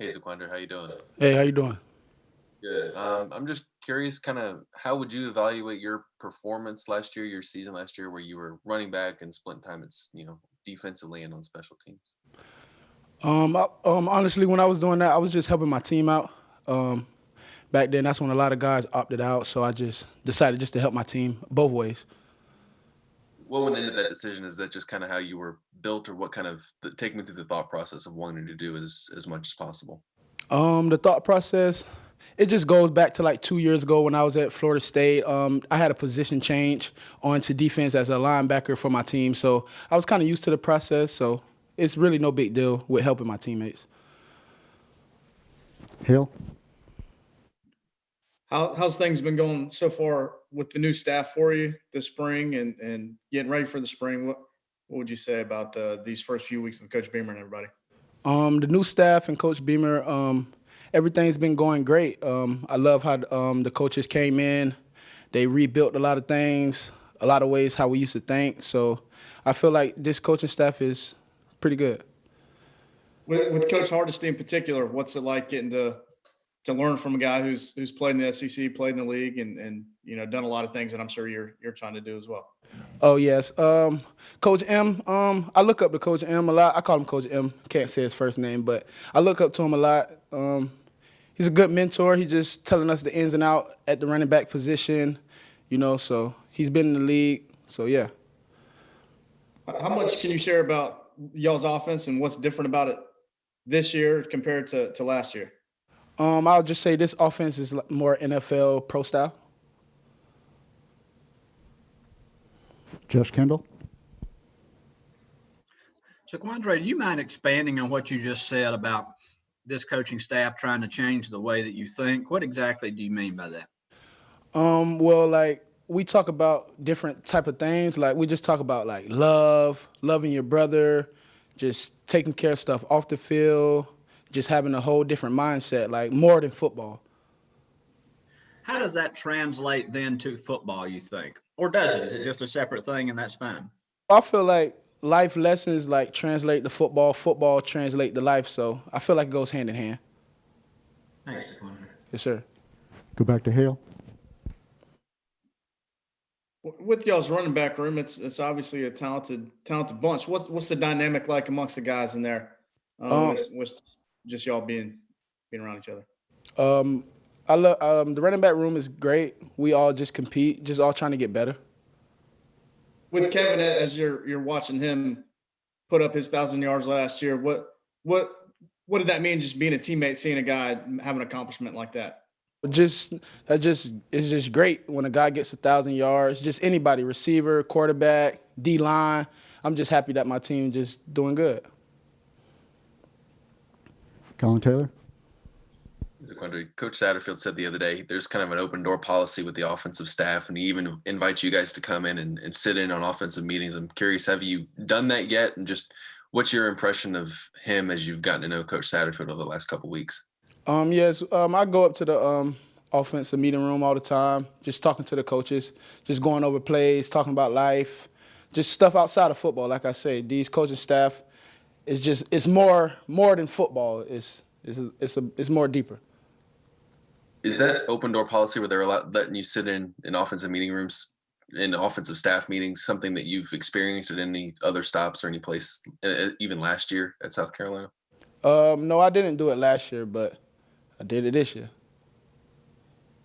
Hey, ZaQuandre, how you doing? Hey, how you doing? Good. I'm just curious, kind of, how would you evaluate your performance last year, your season last year, where you were running back and splitting time? It's defensively and on special teams. Honestly, when I was doing that, I was just helping my team out. Um, Back then, that's when a lot of guys opted out, so I just decided just to help my team both ways. What went into that decision? Is that just kind of how you were built, or what kind of take me through the thought process of wanting to do as much as possible? The thought process, it just goes back to like 2 years ago when I was at Florida State. I had a position change onto defense as a linebacker for my team, so I was kind of used to the process. So it's really no big deal with helping my teammates. Hill? How's things been going so far with the new staff for you this spring and getting ready for the spring? What would you say about these first few weeks of Coach Beamer and everybody? The new staff and Coach Beamer, everything's been going great. I love how the coaches came in. They rebuilt a lot of things, a lot of ways how we used to think. So I feel like this coaching staff is pretty good. With Coach Hardesty in particular, what's it like getting to learn from a guy who's played in the SEC, played in the league, and done a lot of things that I'm sure you're trying to do as well. Oh yes, Coach M. I look up to Coach M a lot. I call him Coach M. Can't say his first name, but I look up to him a lot. He's a good mentor. He's just telling us the ins and out at the running back position. So he's been in the league. So yeah. How much can you share about y'all's offense and what's different about it this year compared to last year? I'll just say this offense is more NFL pro style. Josh Kendall? ZaQuandre, do you mind expanding on what you just said about this coaching staff trying to change the way that you think? What exactly do you mean by that? Well, like we talk about different type of things. Like we just talk about like loving your brother, just taking care of stuff off the field, just having a whole different mindset, like more than football. How does that translate then to football, you think? Or does it? Is it just a separate thing and that's fine? I feel like life lessons like translate to football, football translate to life. So I feel like it goes hand in hand. Thanks, ZaQuandre. Yes, sir. Go back to Hale. With y'all's running back room, it's obviously a talented bunch. What's the dynamic like amongst the guys in there? With just y'all being around each other. I love the running back room is great. We all just compete, just all trying to get better. With Kevin, as you're watching him put up his 1,000 yards last year, what did that mean? Just being a teammate, seeing a guy have an accomplishment like that. It's just great when a guy gets 1,000 yards. Just anybody, receiver, quarterback, D line. I'm just happy that my team just doing good. Colin Taylor? ZaQuandre, Coach Satterfield said the other day there's kind of an open door policy with the offensive staff, and he even invites you guys to come in and sit in on offensive meetings. I'm curious, have you done that yet? And just what's your impression of him as you've gotten to know Coach Satterfield over the last couple of weeks? Yes, I go up to the offensive meeting room all the time, just talking to the coaches, just going over plays, talking about life, just stuff outside of football. Like I say, these coaching staff it's more than football. It's more deeper. Is that open door policy where they're letting you sit in offensive meeting rooms, in offensive staff meetings, something that you've experienced at any other stops or any place, even last year at South Carolina? No, I didn't do it last year, but I did it this year.